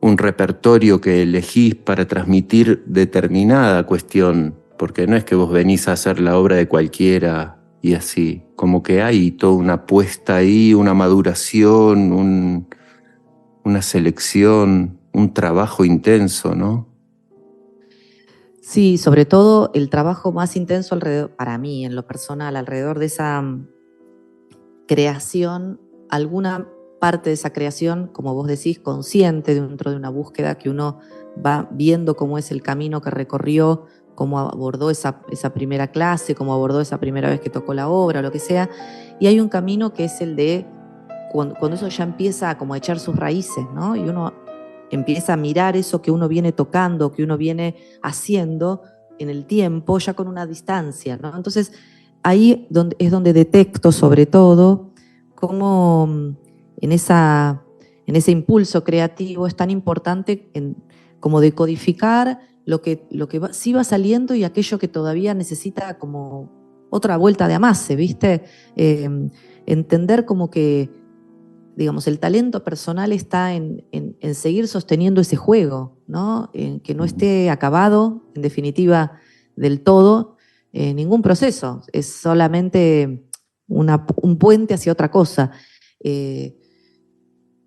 un repertorio que elegís para transmitir determinada cuestión, porque no es que vos venís a hacer la obra de cualquiera y así, como que hay toda una puesta ahí, una maduración, una selección, un trabajo intenso, ¿no? Sí, sobre todo el trabajo más intenso alrededor, para mí, en lo personal, alrededor de esa creación, alguna parte de esa creación, como vos decís, consciente dentro de una búsqueda que uno va viendo cómo es el camino que recorrió, cómo abordó esa primera clase, cómo abordó esa primera vez que tocó la obra, o lo que sea. Y hay un camino que es el de cuando eso ya empieza a como a echar sus raíces, ¿no? Y uno empieza a mirar eso que uno viene tocando, que uno viene haciendo en el tiempo, ya con una distancia, ¿no? Entonces, ahí es donde detecto, sobre todo, cómo en ese impulso creativo es tan importante como decodificar lo que sí va saliendo y aquello que todavía necesita como otra vuelta de amase, ¿viste? Entender como que, digamos, el talento personal está en seguir sosteniendo ese juego, ¿no? En que no esté acabado, en definitiva, del todo, ningún proceso. Es solamente un puente hacia otra cosa.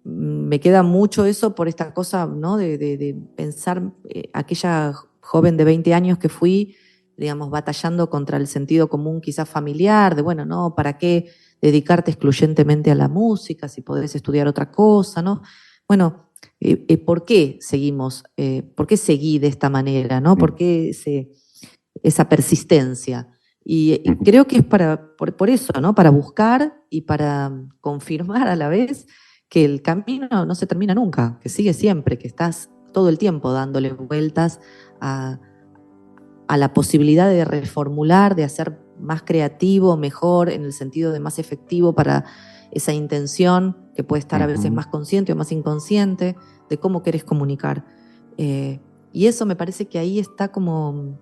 Me queda mucho eso por esta cosa, ¿no? De pensar aquella joven de 20 años que fui, digamos, batallando contra el sentido común quizás familiar, de bueno, no, ¿para qué dedicarte excluyentemente a la música si podés estudiar otra cosa, ¿no? Bueno, ¿por qué seguimos? ¿Por qué seguí de esta manera, ¿no? ¿Por qué esa persistencia? Y creo que es por eso, ¿no? Para buscar y para confirmar a la vez que el camino no se termina nunca, que sigue siempre, que estás todo el tiempo dándole vueltas a la posibilidad de reformular, de hacer más creativo, mejor, en el sentido de más efectivo para esa intención que puede estar a veces más consciente o más inconsciente, de cómo querés comunicar. Y eso me parece que ahí está como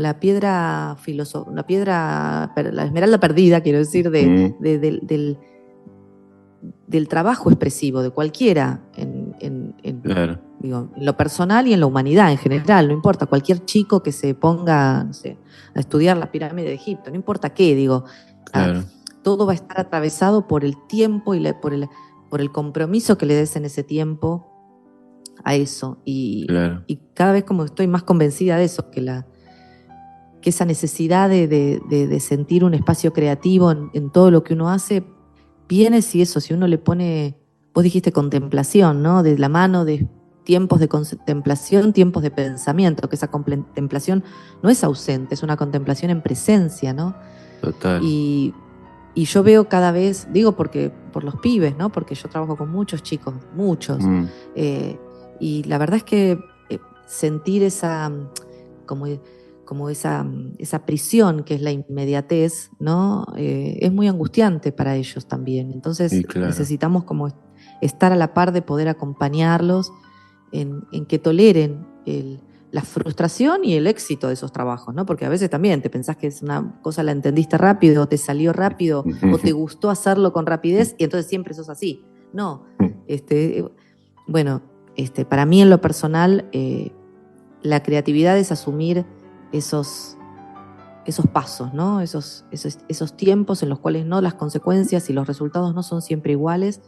la piedra la esmeralda perdida, quiero decir, del trabajo expresivo de cualquiera, en Claro. Digo, en lo personal y en la humanidad en general, no importa, cualquier chico que se ponga, no sé, a estudiar la pirámide de Egipto, no importa qué, digo, Claro. todo va a estar atravesado por el tiempo y por el compromiso que le des en ese tiempo a eso. Claro. Y cada vez como estoy más convencida de eso, que esa necesidad de sentir un espacio creativo en todo lo que uno hace, viene si uno le pone, vos dijiste contemplación, ¿no? De la mano de tiempos de contemplación, tiempos de pensamiento, que esa contemplación no es ausente, es una contemplación en presencia, ¿no? Total. Y yo veo cada vez, digo porque por los pibes, ¿no? Porque yo trabajo con muchos chicos, muchos. Y la verdad es que sentir esa como esa prisión que es la inmediatez, ¿no? Es muy angustiante para ellos también. Entonces Sí, claro. necesitamos como estar a la par de poder acompañarlos en que toleren la frustración y el éxito de esos trabajos, ¿no? Porque a veces también te pensás que es una cosa, la entendiste rápido, o te salió rápido, o te gustó hacerlo con rapidez, y entonces siempre sos así. No. Bueno, para mí en lo personal, la creatividad es asumir esos pasos, ¿no? Esos tiempos en los cuales no, las consecuencias y los resultados no son siempre iguales,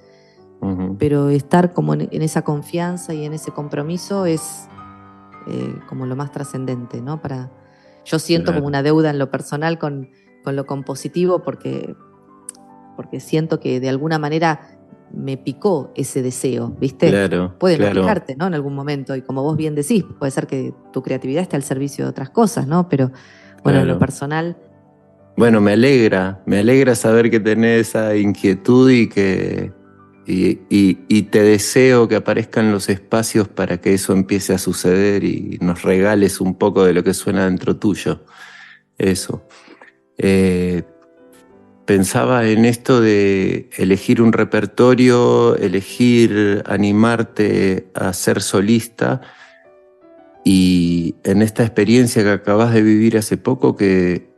pero estar como en esa confianza y en ese compromiso es como lo más trascendente, ¿no? Yo siento como una deuda en lo personal con lo compositivo porque siento que de alguna manera me picó ese deseo, ¿viste? Claro. Puede no picarte, ¿no? En algún momento, y como vos bien decís, puede ser que tu creatividad esté al servicio de otras cosas, ¿no? Pero bueno, en lo personal... Bueno, me alegra saber que tenés esa inquietud y que y te deseo que aparezcan los espacios para que eso empiece a suceder y nos regales un poco de lo que suena dentro tuyo. Eso. Pensaba en esto de elegir un repertorio, elegir animarte a ser solista, y en esta experiencia que acabas de vivir hace poco, que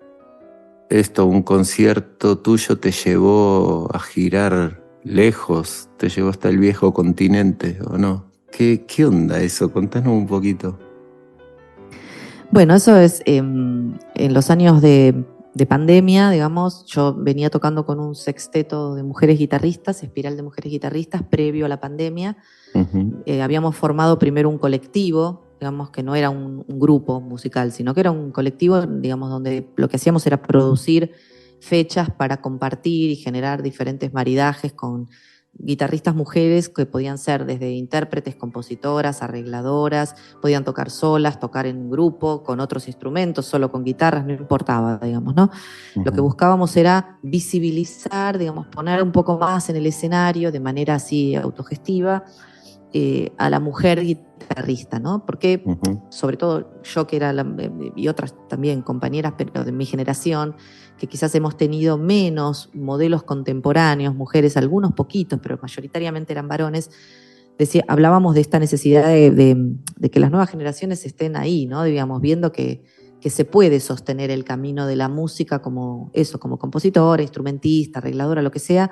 un concierto tuyo te llevó a girar lejos, te llevó hasta el viejo continente, ¿o no? ¿Qué onda eso? Contanos un poquito. Bueno, eso es en los años de pandemia, digamos. Yo venía tocando con un sexteto de mujeres guitarristas, Espiral de Mujeres Guitarristas, previo a la pandemia. Habíamos formado primero un colectivo, digamos, que no era un grupo musical, sino que era un colectivo, digamos, donde lo que hacíamos era producir fechas para compartir y generar diferentes maridajes con guitarristas mujeres que podían ser desde intérpretes, compositoras, arregladoras, podían tocar solas, tocar en grupo, con otros instrumentos, solo con guitarras, no importaba, digamos, ¿no? Lo que buscábamos era visibilizar, digamos, poner un poco más en el escenario de manera así autogestiva a la mujer guitarrista, ¿no? Porque sobre todo yo que era y otras también compañeras, pero de mi generación, que quizás hemos tenido menos modelos contemporáneos, mujeres, algunos poquitos, pero mayoritariamente eran varones, hablábamos de esta necesidad de que las nuevas generaciones estén ahí, ¿no? Digamos, viendo que se puede sostener el camino de la música como eso, como compositora, instrumentista, arregladora, lo que sea,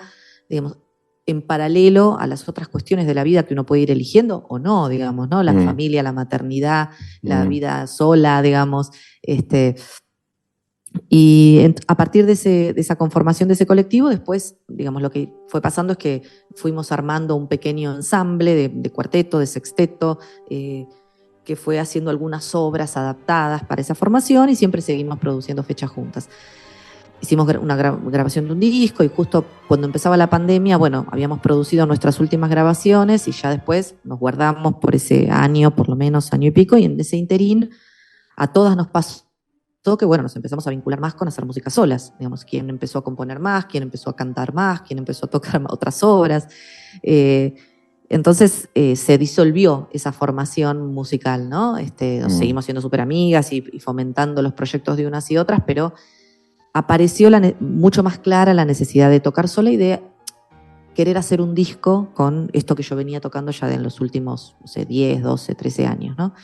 digamos, en paralelo a las otras cuestiones de la vida que uno puede ir eligiendo o no, digamos, ¿no? La familia, la maternidad, la vida sola, digamos, y a partir de esa conformación de ese colectivo, después, digamos, lo que fue pasando es que fuimos armando un pequeño ensamble de cuarteto, de sexteto, que fue haciendo algunas obras adaptadas para esa formación y siempre seguimos produciendo fechas juntas. Hicimos una grabación de un disco y justo cuando empezaba la pandemia, bueno, habíamos producido nuestras últimas grabaciones y ya después nos guardamos por ese año, por lo menos año y pico, y en ese interín a todas nos pasó que, bueno, nos empezamos a vincular más con hacer música solas. Digamos, quién empezó a componer más, quién empezó a cantar más, quién empezó a tocar otras obras. Entonces se disolvió esa formación musical, ¿no? Seguimos siendo súper amigas y fomentando los proyectos de unas y otras, pero apareció mucho más clara la necesidad de tocar sola y de querer hacer un disco con esto que yo venía tocando ya en los últimos, no sé, 10, 12, 13 años, ¿no?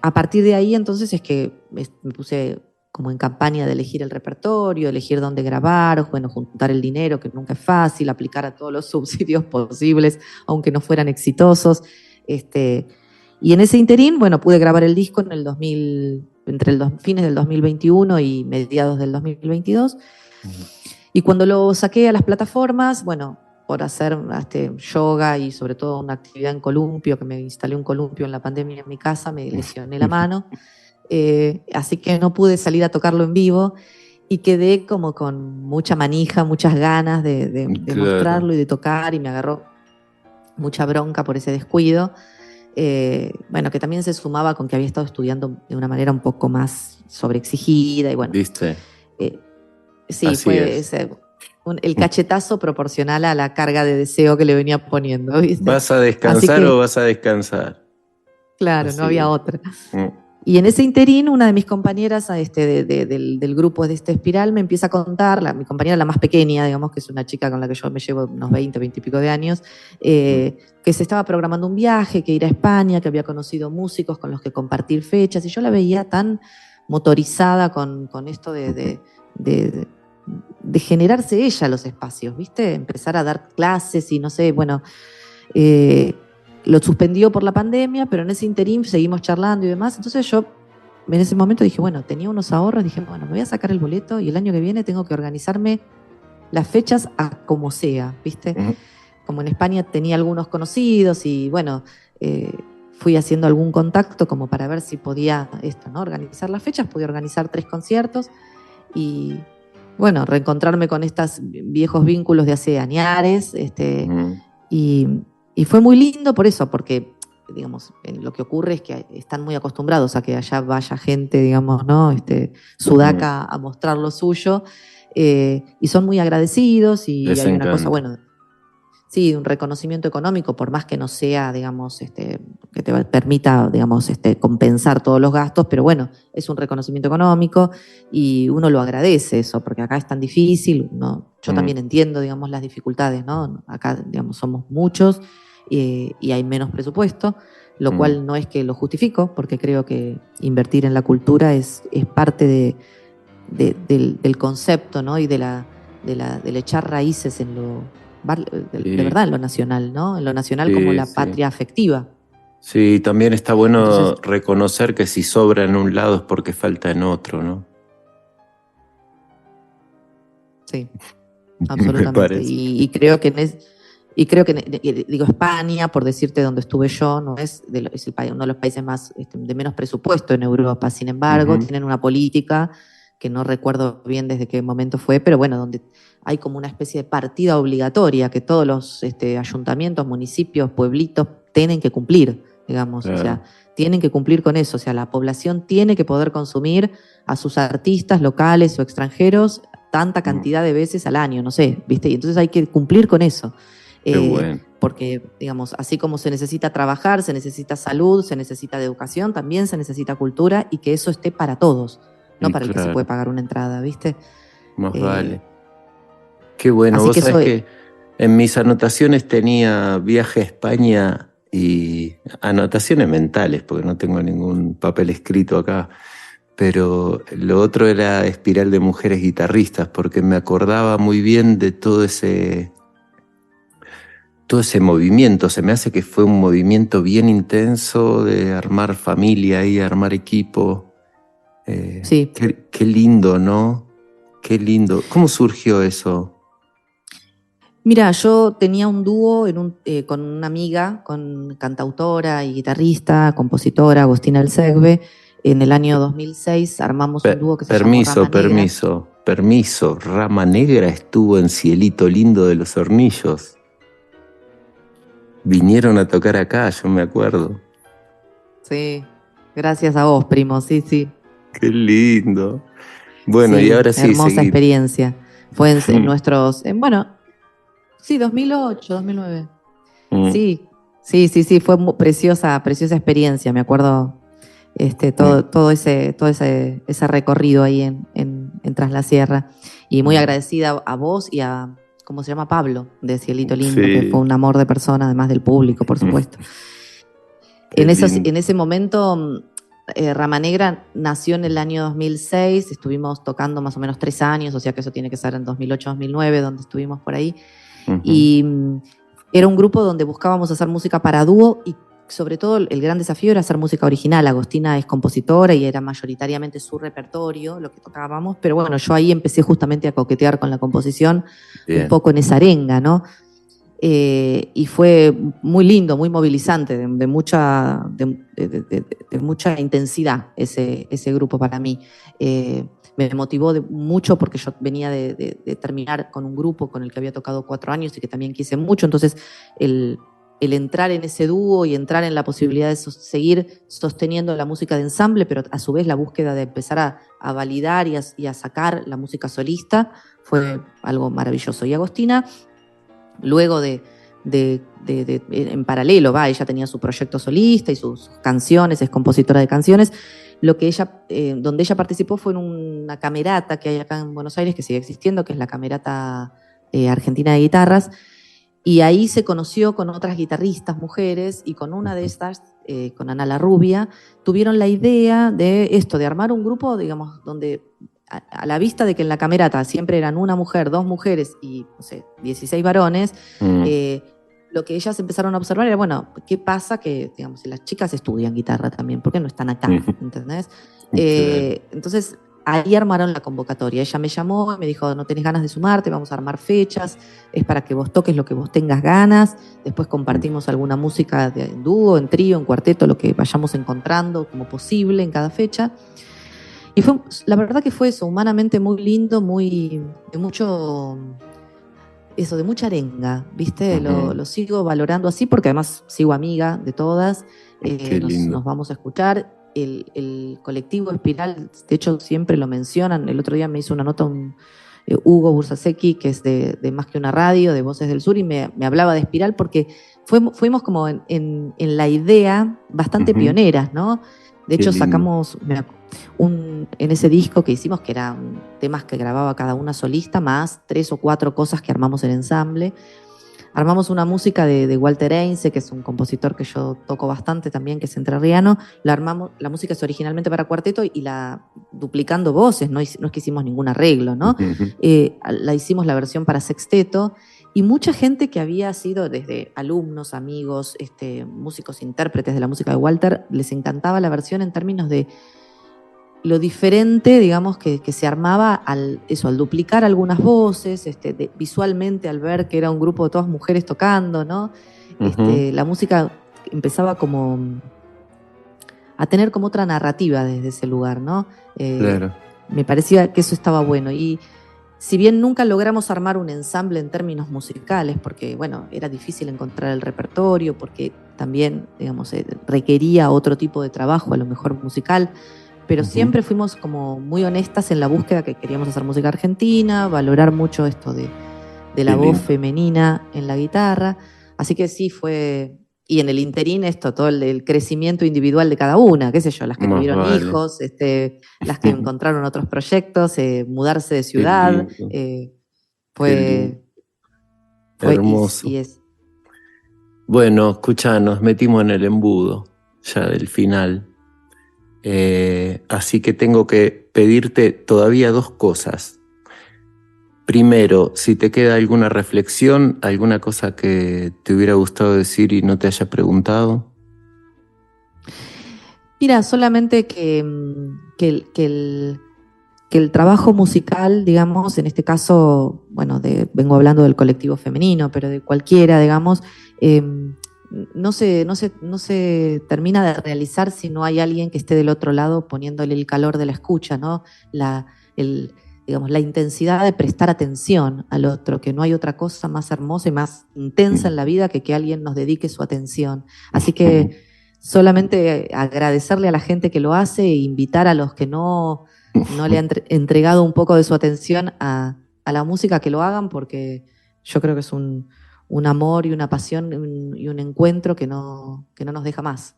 A partir de ahí entonces es que me puse como en campaña de elegir el repertorio, elegir dónde grabar, bueno, juntar el dinero, que nunca es fácil, aplicar a todos los subsidios posibles, aunque no fueran exitosos. Y en ese interín, bueno, pude grabar el disco en el 2000, entre fines del 2021 y mediados del 2022. Y cuando lo saqué a las plataformas, bueno, por hacer yoga y sobre todo una actividad en columpio, que me instalé un columpio en la pandemia en mi casa, me lesioné la mano. Así que no pude salir a tocarlo en vivo y quedé como con mucha manija, muchas ganas de mostrarlo y de tocar, y me agarró mucha bronca por ese descuido. Bueno, que también se sumaba con que había estado estudiando de una manera un poco más sobreexigida y bueno. ¿Viste? Sí, así fue es. El cachetazo proporcional a la carga de deseo que le venía poniendo, ¿viste? ¿Vas a descansar o vas a descansar? Claro, así no había es. otra. Y en ese interín, una de mis compañeras del grupo de Espiral me empieza a contar, mi compañera la más pequeña, digamos, que es una chica con la que yo me llevo unos 20 y pico de años, que se estaba programando un viaje, que ir a España, que había conocido músicos con los que compartir fechas, y yo la veía tan motorizada con esto de generarse ella los espacios, ¿viste? Empezar a dar clases y no sé, bueno... lo suspendió por la pandemia, pero en ese interín seguimos charlando y demás. Entonces yo en ese momento dije, bueno, tenía unos ahorros, dije, bueno, me voy a sacar el boleto y el año que viene tengo que organizarme las fechas a como sea, ¿viste? Como en España tenía algunos conocidos y bueno, fui haciendo algún contacto como para ver si podía organizar las fechas. Pude organizar 3 conciertos y bueno, reencontrarme con estos viejos vínculos de hace añares, y fue muy lindo por eso, porque, digamos, lo que ocurre es que están muy acostumbrados a que allá vaya gente, digamos, ¿no? Sudaca a mostrar lo suyo, y son muy agradecidos y Les hay encanta. una cosa, bueno, sí, un reconocimiento económico, por más que no sea, digamos, que te permita, digamos, compensar todos los gastos, pero bueno, es un reconocimiento económico y uno lo agradece eso, porque acá es tan difícil, ¿no? Yo también entiendo, digamos, las dificultades, ¿no? Acá, digamos, somos muchos y hay menos presupuesto, lo cual no es que lo justifico, porque creo que invertir en la cultura es parte del concepto, ¿no? Y del echar raíces en lo... de verdad en lo nacional, ¿no? En lo nacional como la patria afectiva. Sí, también está bueno Entonces, reconocer que si sobra en un lado es porque falta en otro, ¿no? Sí, Me absolutamente. parece. Y creo que digo, España, por decirte donde estuve yo, no es uno de los países más de menos presupuesto en Europa. Sin embargo, tienen una política que no recuerdo bien desde qué momento fue, pero bueno, donde hay como una especie de partida obligatoria que todos los ayuntamientos, municipios, pueblitos tienen que cumplir, digamos. Claro. O sea, tienen que cumplir con eso. O sea, la población tiene que poder consumir a sus artistas locales o extranjeros tanta cantidad de veces al año, no sé, ¿viste? Y entonces hay que cumplir con eso. Qué bueno. Porque, digamos, así como se necesita trabajar, se necesita salud, se necesita educación, también se necesita cultura, y que eso esté para todos, no para el que se puede pagar una entrada, ¿viste? Más vale. Qué bueno. Vos sabés que en mis anotaciones tenía viaje a España y anotaciones mentales, porque no tengo ningún papel escrito acá, pero lo otro era Espiral de Mujeres Guitarristas, porque me acordaba muy bien de todo ese movimiento. Se me hace que fue un movimiento bien intenso de armar familia y armar equipo. Sí. Qué lindo, ¿no? Qué lindo. ¿Cómo surgió eso? Mira, yo tenía un dúo con una amiga, con cantautora y guitarrista, compositora, Agustina El Segbe. En el año 2006 armamos un dúo que se llamó Rama Negra. Permiso. Rama Negra estuvo en Cielito Lindo de los Hornillos. Vinieron a tocar acá, yo me acuerdo. Sí, gracias a vos, primo, sí. Qué lindo. Bueno, y ahora sí, hermosa experiencia. Fue en nuestros, 2008, 2009. Sí, fue preciosa experiencia, me acuerdo todo ese recorrido ahí en Tras la Sierra. Y muy agradecida a vos y a, ¿cómo se llama? Pablo, de Cielito Lindo, que fue un amor de persona, además del público, por supuesto. En ese momento Rama Negra nació en el año 2006, estuvimos tocando más o menos 3 años, o sea que eso tiene que ser en 2008-2009, donde estuvimos por ahí. Y era un grupo donde buscábamos hacer música para dúo y sobre todo el gran desafío era hacer música original. Agostina es compositora y era mayoritariamente su repertorio lo que tocábamos, pero bueno, yo ahí empecé justamente a coquetear con la composición. Bien. Un poco en esa arenga, ¿no? Y fue muy lindo, muy movilizante, de mucha intensidad ese grupo para mí. Me motivó mucho porque yo venía de terminar con un grupo con el que había tocado 4 años y que también quise mucho, entonces el entrar en ese dúo y entrar en la posibilidad de seguir sosteniendo la música de ensamble, pero a su vez la búsqueda de empezar a validar y a sacar la música solista fue algo maravilloso. Y Agostina, luego en paralelo, ella tenía su proyecto solista y sus canciones, es compositora de canciones. Donde ella participó fue en una camerata que hay acá en Buenos Aires, que sigue existiendo, que es la Camerata Argentina de Guitarras, y ahí se conoció con otras guitarristas mujeres, y con una de estas, con Ana La Rubia, tuvieron la idea de esto, de armar un grupo, digamos, donde a la vista de que en la camerata siempre eran una mujer, 2 mujeres y, no sé, 16 varones, lo que ellas empezaron a observar era, bueno, ¿qué pasa? Que, digamos, si las chicas estudian guitarra también, ¿por qué no están acá? ¿Entendés? Entonces, ahí armaron la convocatoria. Ella me llamó y me dijo, no tenés ganas de sumarte, vamos a armar fechas, es para que vos toques lo que vos tengas ganas, después compartimos alguna música en dúo, en trío, en cuarteto, lo que vayamos encontrando como posible en cada fecha. Y la verdad que fue eso, humanamente muy lindo, de mucha arenga, ¿viste? Lo sigo valorando así porque además sigo amiga de todas, nos vamos a escuchar. El colectivo Espiral, de hecho siempre lo mencionan, el otro día me hizo una nota Hugo Bursasecki, que es de Más que una radio, de Voces del Sur, y me hablaba de Espiral porque fuimos como en la idea bastante pioneras, ¿no? De hecho sacamos en ese disco que hicimos, que eran temas que grababa cada una solista, más 3 o 4 cosas que armamos en ensamble. Armamos una música de Walter Einze, que es un compositor que yo toco bastante también, que es entrerriano. La música es originalmente para cuarteto y duplicando voces, no es que hicimos ningún arreglo, ¿no? La hicimos la versión para sexteto, y mucha gente que había sido desde alumnos, amigos, músicos, intérpretes de la música de Walter, les encantaba la versión en términos de lo diferente, digamos, que se armaba al duplicar algunas voces, visualmente al ver que era un grupo de todas mujeres tocando, ¿no? La música empezaba como a tener como otra narrativa desde ese lugar, ¿no? Claro. Me parecía que eso estaba bueno. Y si bien nunca logramos armar un ensamble en términos musicales, porque, bueno, era difícil encontrar el repertorio, porque también, digamos, requería otro tipo de trabajo, a lo mejor musical, pero siempre fuimos como muy honestas en la búsqueda que queríamos hacer música argentina, valorar mucho esto de la voz femenina en la guitarra. Así que sí fue... Y en el interín todo el crecimiento individual de cada una, qué sé yo, las que tuvieron hijos, las que encontraron otros proyectos, mudarse de ciudad. Fue hermoso. Y es. Bueno, escucha, nos metimos en el embudo ya del final. Así que tengo que pedirte todavía 2 cosas. Primero, si te queda alguna reflexión, alguna cosa que te hubiera gustado decir y no te haya preguntado. Mira, solamente que el trabajo musical, digamos, en este caso, bueno, vengo hablando del colectivo femenino, pero de cualquiera, digamos, no se termina de realizar si no hay alguien que esté del otro lado poniéndole el calor de la escucha, ¿no? Digamos, la intensidad de prestar atención al otro, que no hay otra cosa más hermosa y más intensa en la vida que alguien nos dedique su atención. Así que solamente agradecerle a la gente que lo hace e invitar a los que no le han entregado un poco de su atención a la música que lo hagan, porque yo creo que es un amor y una pasión y un encuentro que no nos deja más.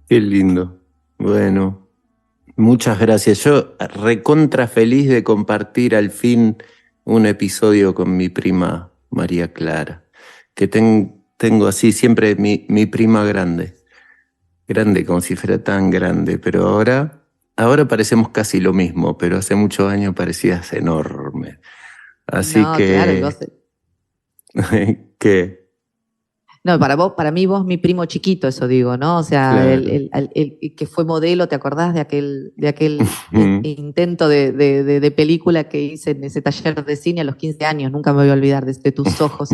Qué lindo. Bueno, muchas gracias. Yo recontra feliz de compartir al fin un episodio con mi prima María Clara, que tengo así siempre mi prima grande. grande, como si fuera tan grande, pero ahora parecemos casi lo mismo, pero hace muchos años parecías enorme. Así No, que... claro, ¿Qué? no, para mí vos, mi primo chiquito, eso digo, ¿no? O sea, Claro. el que fue modelo, ¿te acordás de aquel intento de película que hice en ese taller de cine a los 15 años? Nunca me voy a olvidar de tus ojos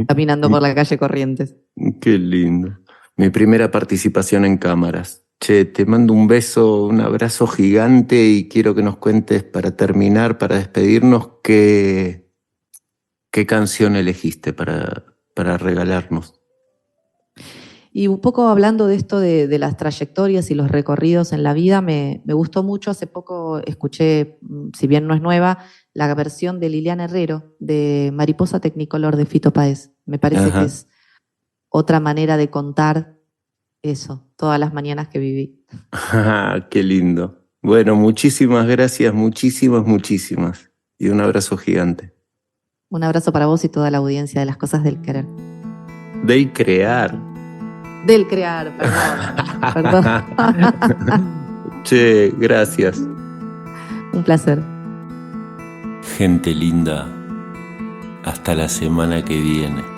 caminando por la calle Corrientes. Qué lindo. Mi primera participación en cámaras. Che, te mando un beso, un abrazo gigante y quiero que nos cuentes para terminar, para despedirnos, qué canción elegiste para regalarnos. Y un poco hablando de esto de las trayectorias y los recorridos en la vida, me gustó mucho. Hace poco escuché, si bien no es nueva, la versión de Liliana Herrero de Mariposa Technicolor de Fito Páez. Me parece que es otra manera de contar eso, todas las mañanas que viví. Qué lindo. Bueno, muchísimas gracias, muchísimas. Y un abrazo gigante. Un abrazo para vos y toda la audiencia de Las Cosas del Querer. Del crear. Del crear, perdón. Che, gracias. Un placer. Gente linda, hasta la semana que viene.